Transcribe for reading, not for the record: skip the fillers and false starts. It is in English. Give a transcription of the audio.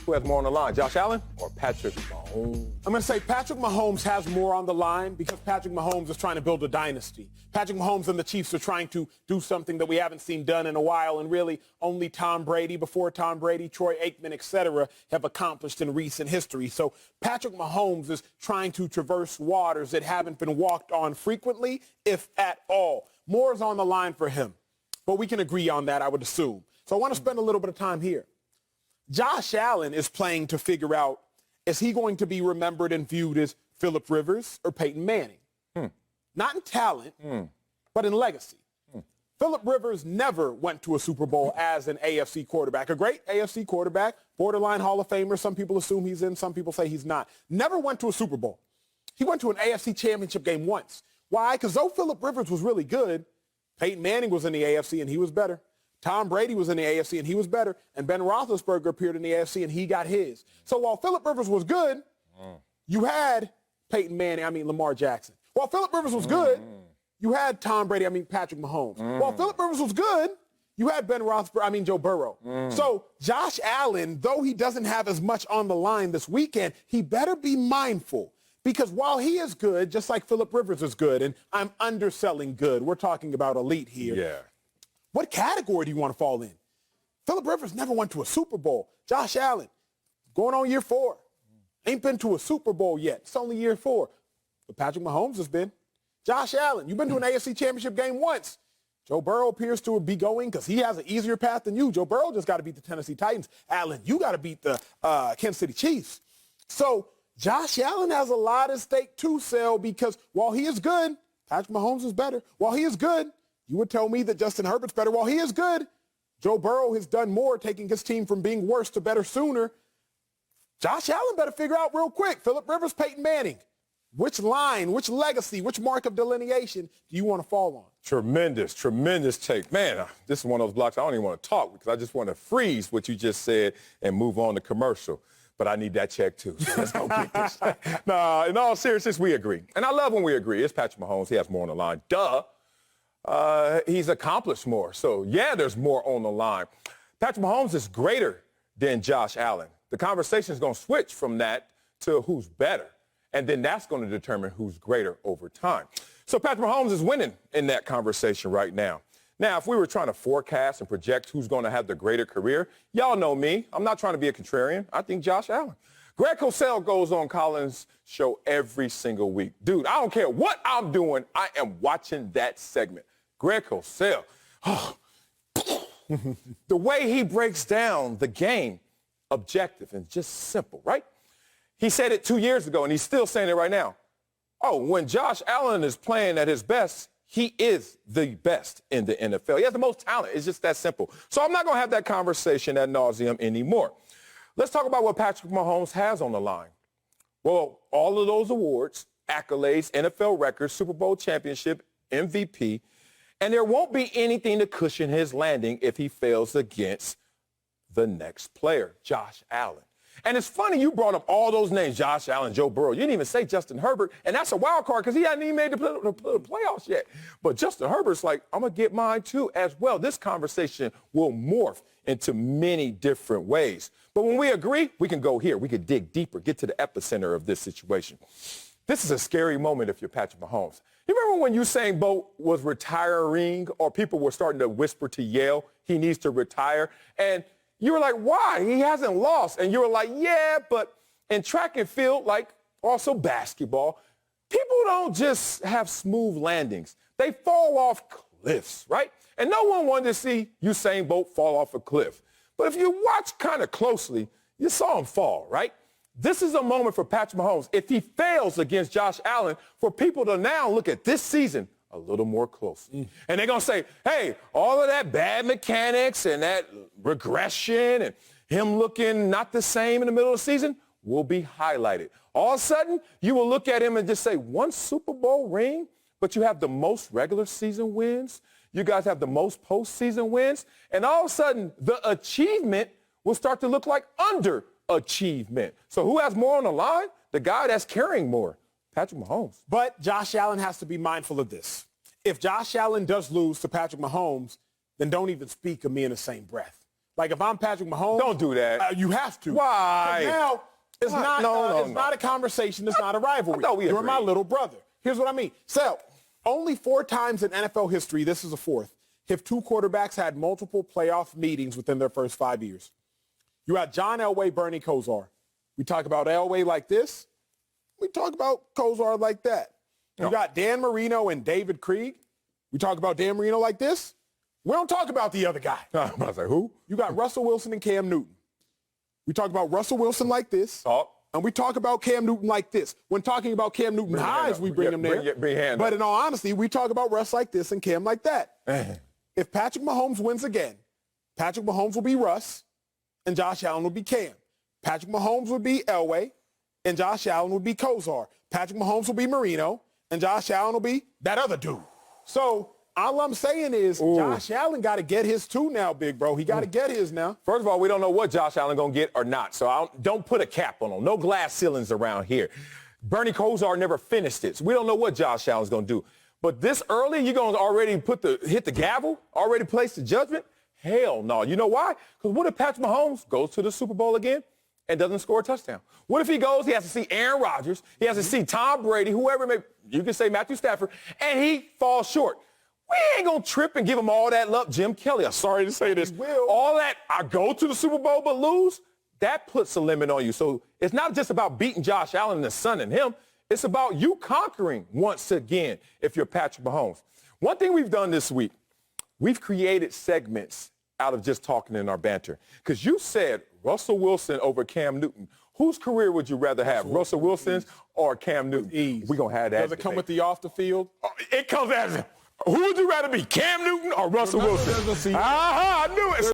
Who has more on the line, Josh Allen or Patrick Mahomes? I'm going to say Patrick Mahomes has more on the line because Patrick Mahomes is trying to build a dynasty. Patrick Mahomes and the Chiefs are trying to do something that we haven't seen done in a while, and really only Tom Brady, before Tom Brady, Troy Aikman, etc., have accomplished in recent history. So Patrick Mahomes is trying to traverse waters that haven't been walked on frequently, if at all. More is on the line for him, but we can agree on that, I would assume. So I want to spend a little bit of time here. Josh Allen is playing to figure out, is he going to be remembered and viewed as Phillip Rivers or Peyton Manning? Not in talent, but in legacy. Phillip Rivers never went to a Super Bowl as an AFC quarterback. A great AFC quarterback, borderline Hall of Famer. Some people assume he's in, some people say he's not. Never went to a Super Bowl. He went to an AFC championship game once. Why? Because though Phillip Rivers was really good, Peyton Manning was in the AFC and he was better. Tom Brady was in the AFC and he was better, and Ben Roethlisberger appeared in the AFC and he got his. So while Phillip Rivers was good, you had Lamar Jackson. While Phillip Rivers was good, you had Patrick Mahomes. While Phillip Rivers was good, you had Joe Burrow. So Josh Allen, though he doesn't have as much on the line this weekend, he better be mindful. Because while he is good, just like Phillip Rivers is good, and I'm underselling good, we're talking about elite here. Yeah. What category do you want to fall in? Phillip Rivers never went to a Super Bowl. Josh Allen, going on year 4. Ain't been to a Super Bowl yet. It's only year 4. But Patrick Mahomes has been. Josh Allen, you've been to an AFC championship game once. Joe Burrow appears to be going because he has an easier path than you. Joe Burrow just got to beat the Tennessee Titans. Allen, you got to beat the Kansas City Chiefs. So Josh Allen has a lot at stake too, Sel, because while he is good, Patrick Mahomes is better. While he is good, you would tell me that Justin Herbert's better. While he is good, Joe Burrow has done more, taking his team from being worse to better sooner. Josh Allen better figure out real quick. Phillip Rivers, Peyton Manning. Which line, which legacy, which mark of delineation do you want to fall on? Tremendous take. Man, this is one of those blocks I don't even want to talk because I just want to freeze what you just said and move on to commercial. But I need that check, too. So let's go get this. No, in all seriousness, we agree. And I love when we agree. It's Patrick Mahomes. He has more on the line. Duh. He's accomplished more. So, yeah, there's more on the line. Patrick Mahomes is greater than Josh Allen. The conversation is going to switch from that to who's better. And then that's going to determine who's greater over time. So Patrick Mahomes is winning in that conversation right now. Now, if we were trying to forecast and project who's going to have the greater career, y'all know me. I'm not trying to be a contrarian. I think Josh Allen. Greg Cosell goes on Colin's show every single week. Dude, I don't care what I'm doing. I am watching that segment. Greg Cosell, the way he breaks down the game, objective and just simple, right? He said it 2 years ago, and he's still saying it right now. Oh, when Josh Allen is playing at his best, he is the best in the NFL. He has the most talent. It's just that simple. So I'm not going to have that conversation ad nauseum anymore. Let's talk about what Patrick Mahomes has on the line. Well, all of those awards, accolades, NFL records, Super Bowl championship, MVP, and there won't be anything to cushion his landing if he fails against the next player, Josh Allen. And it's funny you brought up all those names, Josh Allen, Joe Burrow. You didn't even say Justin Herbert, and that's a wild card because he hadn't even made the playoffs yet. But Justin Herbert's like, I'm going to get mine too as well. This conversation will morph into many different ways. But when we agree, we can go here. We can dig deeper, get to the epicenter of this situation. This is a scary moment if you're Patrick Mahomes. You remember when Usain Bolt was retiring or people were starting to whisper to Yale he needs to retire? And you were like, why? He hasn't lost. And you were like, yeah, but in track and field, like also basketball, people don't just have smooth landings. They fall off cliffs, right? And no one wanted to see Usain Bolt fall off a cliff. But if you watch kind of closely, you saw him fall, right? This is a moment for Patrick Mahomes. If he fails against Josh Allen, for people to now look at this season a little more closely. And they're going to say, hey, all of that bad mechanics and that regression and him looking not the same in the middle of the season will be highlighted. All of a sudden, you will look at him and just say, one Super Bowl ring, but you have the most regular season wins. You guys have the most postseason wins. And all of a sudden, the achievement will start to look like underachievement. So who has more on the line? The guy that's carrying more. Patrick Mahomes. But Josh Allen has to be mindful of this. If Josh Allen does lose to Patrick Mahomes, then don't even speak of me in the same breath. Like, if I'm Patrick Mahomes. Don't do that. You have to. Why? Now, it's not not a conversation. It's not a rivalry. You're my little brother. Here's what I mean. So, only 4 times in NFL history, this is a 4th, have 2 quarterbacks had multiple playoff meetings within their first 5 years. You got John Elway, Bernie Kosar. We talk about Elway like this. We talk about Kosar like that. You got Dan Marino and David Krieg. We talk about Dan Marino like this. We don't talk about the other guy. I was like, who? You got Russell Wilson and Cam Newton. We talk about Russell Wilson like this. And we talk about Cam Newton like this. When talking about Cam Newton highs, we bring him there. But in all honesty, we talk about Russ like this and Cam like that. If Patrick Mahomes wins again, Patrick Mahomes will be Russ and Josh Allen will be Cam. Patrick Mahomes would be Elway and Josh Allen would be Kosar. Patrick Mahomes will be Marino and Josh Allen will be that other dude. So all I'm saying is Josh Allen got to get his too now, big bro. He got to get his now. First of all, we don't know what Josh Allen going to get or not, so don't put a cap on him. No glass ceilings around here. Bernie Kosar never finished it, so we don't know what Josh Allen's going to do. But this early, you're going to already hit the gavel, already place the judgment? Hell no. You know why? Because what if Patrick Mahomes goes to the Super Bowl again and doesn't score a touchdown? What if he goes, he has to see Aaron Rodgers, he has to see Tom Brady, whoever, you can say Matthew Stafford, and he falls short? We ain't going to trip and give him all that love. Jim Kelly, I'm sorry to say this. All that, I go to the Super Bowl but lose, that puts a limit on you. So it's not just about beating Josh Allen and the son and him. It's about you conquering once again if you're Patrick Mahomes. One thing we've done this week, we've created segments out of just talking in our banter. Because you said Russell Wilson over Cam Newton. Whose career would you rather have, Russell Wilson's or Cam Newton? We're going to have that. Does it come with the off the field? It comes as, who would you rather be, Cam Newton or Russell Wilson? I knew it.